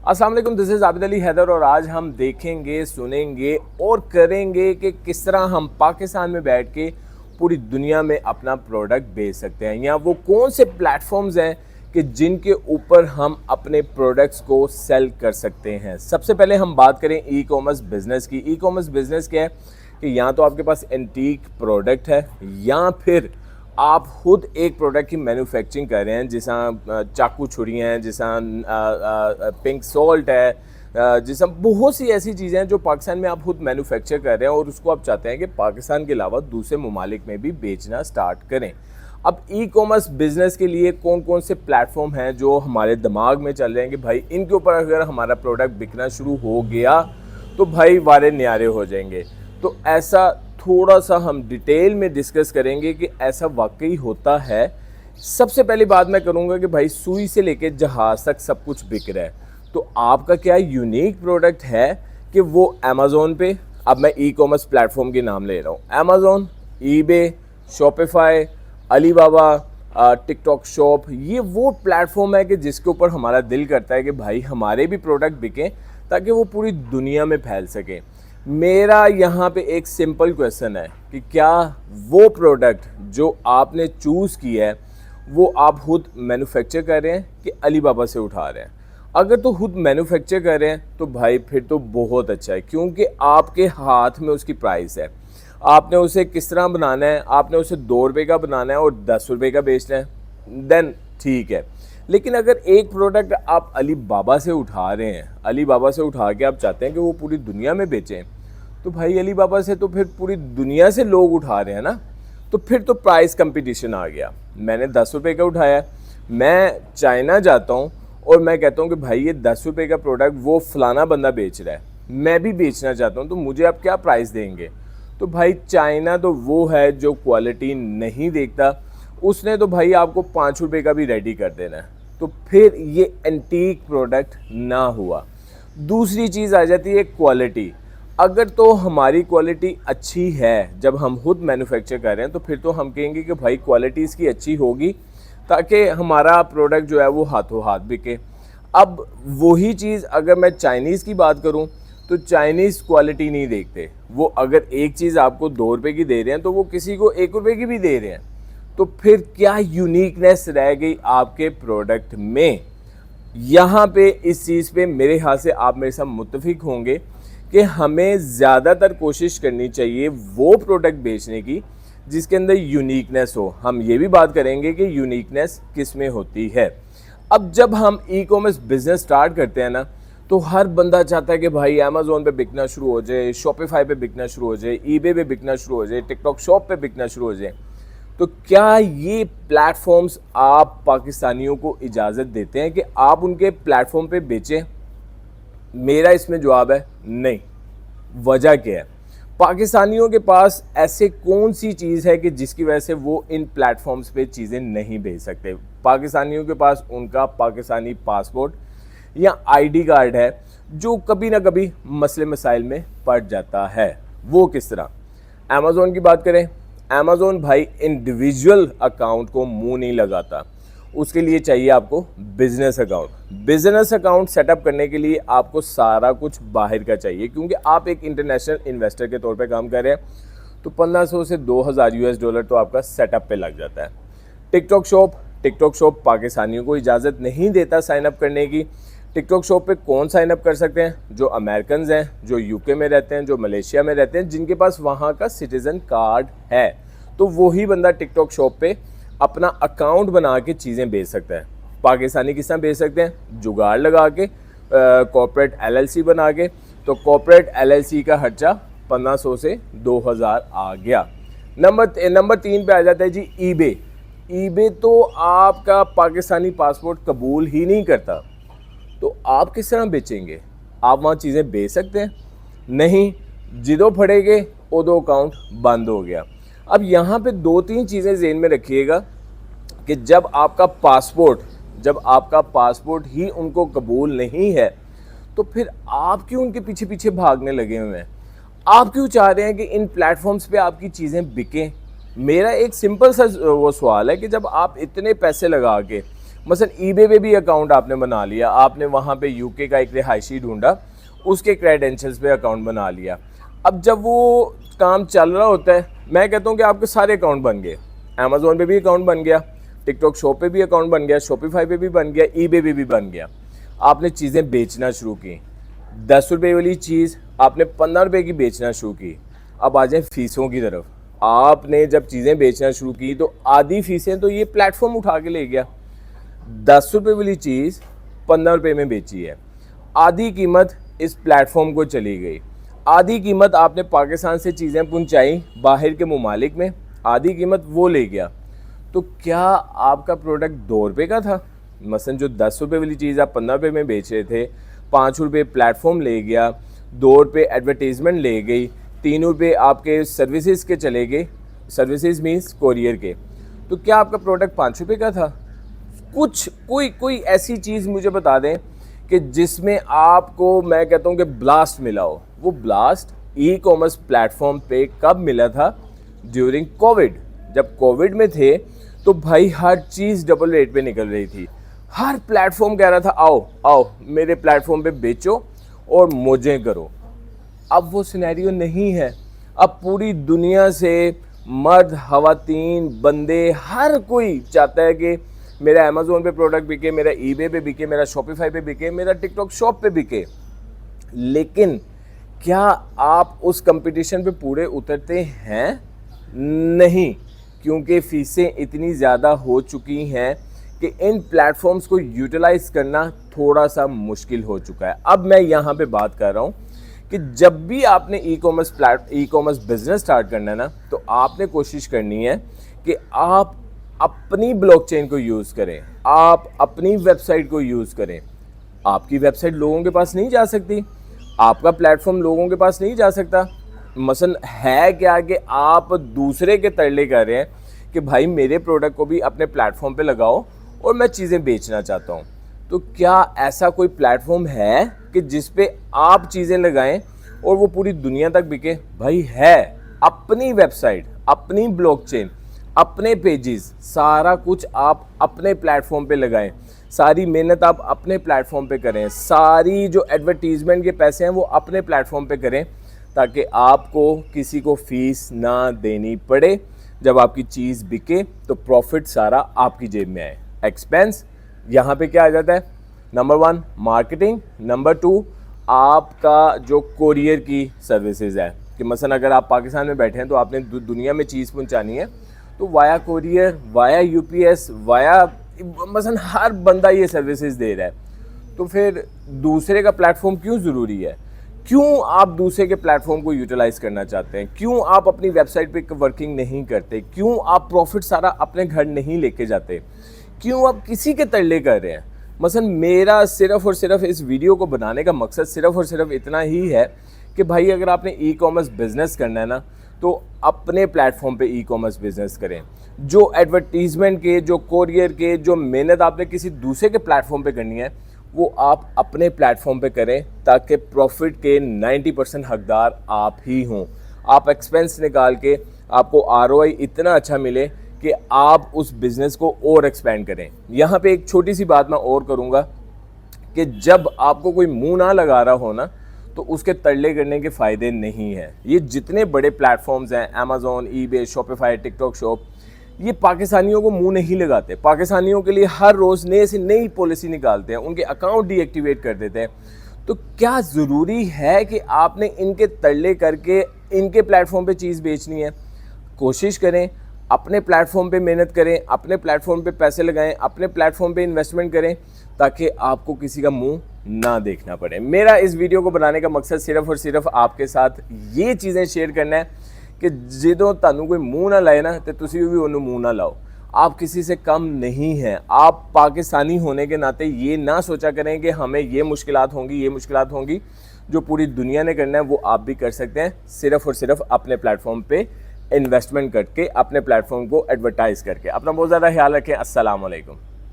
अस्सलाम वालेकुम, this is Abid Ali Haider और आज हम देखेंगे, सुनेंगे और करेंगे कि किस तरह हम पाकिस्तान में बैठ के पूरी दुनिया में अपना प्रोडक्ट बेच सकते हैं, या वो कौन से प्लेटफॉर्म्स हैं कि जिनके ऊपर हम अपने प्रोडक्ट्स को सेल कर सकते हैं। सबसे पहले हम बात करें ई कॉमर्स बिज़नेस की। ई कॉमर्स बिज़नेस क्या है कि या तो आपके पास एंटीक प्रोडक्ट है या फिर आप खुद एक प्रोडक्ट की मैन्युफैक्चरिंग कर रहे हैं, जैसा चाकू छुरियाँ हैं, जैसा पिंक सॉल्ट है, जैसा बहुत सी ऐसी चीज़ें हैं जो पाकिस्तान में आप खुद मैन्युफैक्चर कर रहे हैं और उसको आप चाहते हैं कि पाकिस्तान के अलावा दूसरे ममालिक में भी बेचना स्टार्ट करें। अब ई कॉमर्स बिज़नेस के लिए कौन कौन से प्लेटफॉर्म हैं जो हमारे दिमाग में चल रहे हैं कि भाई इनके ऊपर अगर हमारा प्रोडक्ट बिकना शुरू हो गया तो भाई वारे न्यारे हो जाएंगे। तो ऐसा थोड़ा सा हम डिटेल में डिस्कस करेंगे कि ऐसा वाकई होता है। सबसे पहली बात मैं करूंगा कि भाई सुई से लेके जहाज़ तक सब कुछ बिक रहा है, तो आपका क्या यूनिक प्रोडक्ट है कि वो अमेज़ोन पे, अब मैं ई कॉमर्स प्लेटफॉर्म के नाम ले रहा हूँ, Amazon, eBay, Shopify, Alibaba, TikTok shop, ये वो प्लेटफॉर्म है कि जिसके ऊपर हमारा दिल करता है कि भाई हमारे भी प्रोडक्ट बिकें ताकि वो पूरी दुनिया में फैल सके। मेरा यहाँ पे एक सिंपल क्वेश्चन है कि क्या वो प्रोडक्ट जो आपने चूज़ किया है वो आप खुद मैन्युफैक्चर कर रहे हैं कि अलीबाबा से उठा रहे हैं। अगर तो खुद मैन्युफैक्चर कर रहे हैं तो भाई फिर तो बहुत अच्छा है, क्योंकि आपके हाथ में उसकी प्राइस है। आपने उसे किस तरह बनाना है, आपने उसे 2 रुपये का बनाना है और 10 रुपये का बेचना है, देन ठीक है। लेकिन अगर एक प्रोडक्ट आप अलीबाबा से उठा रहे हैं, अलीबाबा से उठा के आप चाहते हैं कि वो पूरी दुनिया में बेचें, तो भाई अलीबाबा से तो फिर पूरी दुनिया से लोग उठा रहे हैं ना, तो फिर तो प्राइस कंपटीशन आ गया। मैंने 10 रुपये का उठाया, मैं चाइना जाता हूँ और मैं कहता हूँ कि भाई ये 10 रुपये का प्रोडक्ट वो फलाना बंदा बेच रहा है, मैं भी बेचना चाहता हूँ, तो मुझे आप क्या प्राइस देंगे। तो भाई चाइना तो वो है जो क्वालिटी नहीं देखता, उसने तो भाई आपको 5 रुपये का भी रेडी कर देना है, तो फिर ये एंटीक प्रोडक्ट ना हुआ। दूसरी चीज़ आ जाती है क्वालिटी। अगर तो हमारी क्वालिटी अच्छी है, जब हम खुद मैन्युफैक्चर कर रहे हैं, तो फिर तो हम कहेंगे कि भाई क्वालिटी इसकी अच्छी होगी ताकि हमारा प्रोडक्ट जो है वो हाथों हाथ बिके। अब वही चीज़ अगर मैं चाइनीज़ की बात करूं तो चाइनीज़ क्वालिटी नहीं देखते। वो अगर एक चीज़ आपको 2 रुपये की दे रहे हैं तो वो किसी को 1 रुपये की भी दे रहे हैं, तो फिर क्या यूनिकनेस रह गई आपके प्रोडक्ट में। यहाँ पे इस चीज़ पे मेरे ख्याल से आप मेरे साथ मुत्तफिक होंगे कि हमें ज़्यादातर कोशिश करनी चाहिए वो प्रोडक्ट बेचने की जिसके अंदर यूनिकनेस हो। हम ये भी बात करेंगे कि यूनिकनेस किस में होती है। अब जब हम ई कॉमर्स बिज़नेस स्टार्ट करते हैं ना, तो हर बंदा चाहता है कि भाई अमेज़ोन पे बिकना शुरू हो जाए, शॉपिफाई पे बिकना शुरू हो जाए, ईबे पे बिकना शुरू हो जाए, टिकटॉक शॉप पे बिकना शुरू हो जाए। तो क्या ये प्लेटफॉर्म्स आप पाकिस्तानियों को इजाज़त देते हैं कि आप उनके प्लेटफॉर्म पे बेचें? मेरा इसमें जवाब है नहीं। वजह क्या है? पाकिस्तानियों के पास ऐसे कौन सी चीज़ है कि जिसकी वजह से वो इन प्लेटफॉर्म्स पे चीज़ें नहीं भेज सकते? पाकिस्तानियों के पास उनका पाकिस्तानी पासपोर्ट या आईडी कार्ड है जो कभी ना कभी मसले मसाइल में पड़ जाता है। वो किस तरह? अमेज़ोन की बात करें, अमेज़ोन भाई इंडिविजुअल अकाउंट को मुंह नहीं लगाता, उसके लिए चाहिए आपको business account. Business account setup करने के लिए आपको सारा कुछ बाहर का चाहिए, क्योंकि आप एक इंटरनेशनल इन्वेस्टर के तौर पे काम कर रहे हैं, तो 1500 से 2000 यूएस डॉलर तो आपका सेटअप पे लग जाता है। टिकटॉक शॉप पाकिस्तानियों को इजाज़त नहीं देता साइन अप करने की। टिकटॉक शॉप पे कौन साइन अप कर सकते हैं? जो अमेरिकन हैं, जो यूके में रहते हैं, जो मलेशिया में रहते हैं, जिनके पास वहाँ का सिटीज़न कार्ड है, तो वही बंदा टिकटॉक शॉप पे अपना अकाउंट बना के चीज़ें बेच सकता है। पाकिस्तानी किस तरह बेच सकते हैं? जुगाड़ लगा के, कॉर्पोरेट एलएलसी बना के। तो कॉर्पोरेट एलएलसी का खर्चा 1500 से 2000 आ गया। नंबर 3 पे आ जाता है जी ईबे। ईबे तो आपका पाकिस्तानी पासपोर्ट कबूल ही नहीं करता, तो आप किस तरह बेचेंगे? आप वहाँ चीज़ें बेच सकते हैं? नहीं, जिदो फड़ेगे उदो अकाउंट बंद हो गया। अब यहाँ पे 2-3 चीज़ें ज़हन में रखिएगा कि जब आपका पासपोर्ट ही उनको कबूल नहीं है, तो फिर आप क्यों उनके पीछे पीछे भागने लगे हुए हैं? आप क्यों चाह रहे हैं कि इन प्लेटफॉर्म्स पे आपकी चीज़ें बिकें? मेरा एक सिंपल सा वो सवाल है कि जब आप इतने पैसे लगा के मसलन ईबे पे भी अकाउंट आपने बना लिया, आपने वहाँ पे यूके का एक रिहायशी ढूंढा, उसके क्रेडेंशियल्स पे अकाउंट बना लिया। अब जब वो काम चल रहा होता है, मैं कहता हूँ कि आपके सारे अकाउंट बन गए, अमेज़ोन पे भी अकाउंट बन गया, टिकटॉक शॉप पे भी अकाउंट बन गया, शॉपिफाई पे भी बन गया, ईबे पे भी बन गया। आपने चीज़ें बेचना शुरू की, 10 रुपये वाली चीज़ आपने 15 रुपये की बेचना शुरू की। अब आ जाए फ़ीसों की तरफ। आपने जब चीज़ें बेचना शुरू की तो आधी फ़ीसें तो ये प्लेटफॉर्म उठा के ले गया। 10 रुपये वाली चीज़ 15 रुपये में बेची है, आधी कीमत इस प्लेटफॉर्म को चली गई, आधी कीमत आपने पाकिस्तान से चीज़ें पहुंचाई बाहर के ममालिक में, आधी कीमत वो ले गया। तो क्या आपका प्रोडक्ट 2 रुपये का था? मसलन जो 10 रुपये वाली चीज़ आप 15 रुपये में बेच रहे थे, 5 रुपये प्लेटफॉर्म ले गया, 2 रुपये एडवर्टीज़मेंट ले गई, 3 रुपये आपके सर्विसेज के चले गए, सर्विसेज मीन्स कोरियर के। तो क्या आपका प्रोडक्ट 5 रुपये का था? कोई ऐसी चीज़ मुझे बता दें कि जिसमें आपको, मैं कहता हूँ कि ब्लास्ट मिला हो। वो ब्लास्ट ई कॉमर्स प्लेटफॉर्म पे कब मिला था? During Covid. जब कोविड में थे तो भाई हर चीज़ डबल रेट पे निकल रही थी, हर प्लेटफॉर्म कह रहा था आओ आओ मेरे प्लेटफॉर्म पे बेचो और मौजें करो। अब वो सिनेरियो नहीं है। अब पूरी दुनिया से मर्द, खवातीन, बंदे, हर कोई चाहता है कि मेरा अमेज़ोन पे प्रोडक्ट बिके, मेरा ईबे पे बिके, मेरा शॉपिफाई पे बिके, मेरा टिकटॉक शॉप पे बिके। लेकिन क्या आप उस कंपटीशन पे पूरे उतरते हैं? नहीं, क्योंकि फ़ीसें इतनी ज़्यादा हो चुकी हैं कि इन प्लेटफॉर्म्स को यूटिलाइज़ करना थोड़ा सा मुश्किल हो चुका है। अब मैं यहाँ पे बात कर रहा हूँ कि जब भी आपने ई कॉमर्स बिजनेस स्टार्ट करना है ना, तो आपने कोशिश करनी है कि आप अपनी ब्लॉकचेन को यूज़ करें, आप अपनी वेबसाइट को यूज़ करें। आपकी वेबसाइट लोगों के पास नहीं जा सकती, आपका प्लेटफॉर्म लोगों के पास नहीं जा सकता। मसलन है क्या कि आप दूसरे के तरले कर रहे हैं कि भाई मेरे प्रोडक्ट को भी अपने प्लेटफॉर्म पे लगाओ और मैं चीज़ें बेचना चाहता हूँ। तो क्या ऐसा कोई प्लेटफॉर्म है कि जिस पे आप चीज़ें लगाएं और वो पूरी दुनिया तक बिके? भाई है। अपनी वेबसाइट, अपनी ब्लॉकचेन, अपने पेजेस, सारा कुछ आप अपने प्लेटफॉर्म पे लगाएं, सारी मेहनत आप अपने प्लेटफॉर्म पे करें, सारी जो एडवर्टीज़मेंट के पैसे हैं वो अपने प्लेटफॉर्म पे करें, ताकि आपको किसी को फ़ीस ना देनी पड़े। जब आपकी चीज़ बिके तो प्रॉफिट सारा आपकी जेब में आए। एक्सपेंस यहाँ पे क्या आ जाता है? नंबर 1 मार्केटिंग, नंबर 2 आपका जो कोरियर की सर्विसेज है कि मसलन अगर आप पाकिस्तान में बैठे हैं तो आपने दुनिया में चीज़ पहुँचानी है, तो via courier, via UPS, via मसलन हर बंदा ये सर्विसेज दे रहा है। तो फिर दूसरे का प्लेटफॉर्म क्यों ज़रूरी है? क्यों आप दूसरे के प्लेटफॉर्म को यूटिलाइज़ करना चाहते हैं? क्यों आप अपनी वेबसाइट पे वर्किंग नहीं करते? क्यों आप प्रॉफिट सारा अपने घर नहीं लेके जाते? क्यों आप किसी के तरले कर रहे हैं? मसलन मेरा सिर्फ़ और सिर्फ इस वीडियो को बनाने का मकसद सिर्फ़ और सिर्फ इतना ही है कि भाई अगर आपने ई कॉमर्स बिज़नेस करना है ना, तो अपने प्लेटफॉर्म पे ई कॉमर्स बिज़नेस करें। जो एडवर्टीज़मेंट के, जो कोरियर के, जो मेहनत आपने किसी दूसरे के प्लेटफॉर्म पे करनी है, वो आप अपने प्लेटफॉर्म पे करें, ताकि प्रॉफिट के 90% हकदार आप ही हों। आप एक्सपेंस निकाल के आपको आरओआई इतना अच्छा मिले कि आप उस बिज़नेस को और एक्सपेंड करें। यहाँ पे एक छोटी सी बात मैं और करूँगा कि जब आपको कोई मुंह ना लगा रहा हो ना, तो उसके तरले करने के फ़ायदे नहीं हैं। ये जितने बड़े प्लेटफॉर्म्स हैं, Amazon, eBay, Shopify, TikTok shop, ये पाकिस्तानियों को मुंह नहीं लगाते। पाकिस्तानियों के लिए हर रोज़ नए से नई पॉलिसी निकालते हैं, उनके अकाउंट डीएक्टिवेट कर देते हैं। तो क्या ज़रूरी है कि आपने इनके तरले करके इनके प्लेटफॉर्म पे चीज़ बेचनी है? कोशिश करें अपने प्लेटफॉर्म पे मेहनत करें, अपने प्लेटफॉर्म पे पैसे लगाएं, अपने प्लेटफॉर्म पे इन्वेस्टमेंट करें, ताकि आपको किसी का मुंह ना देखना पड़े। मेरा इस वीडियो को बनाने का मकसद सिर्फ़ और सिर्फ आपके साथ ये चीज़ें शेयर करना है कि जो तुहानू कोई मुँह ना लाए ना, तो तुसी भी उन्होंने मुँह ना लाओ। आप किसी से कम नहीं हैं। आप पाकिस्तानी होने के नाते ये ना सोचा करें कि हमें ये मुश्किलात होंगी। जो पूरी दुनिया ने करना है वो आप भी कर सकते हैं, सिर्फ़ और सिर्फ अपने प्लेटफॉर्म पे इन्वेस्टमेंट करके, अपने प्लेटफॉर्म को एडवर्टाइज़ करके। अपना बहुत ज़्यादा ख्याल रखें। अस्सलाम वालेकुम।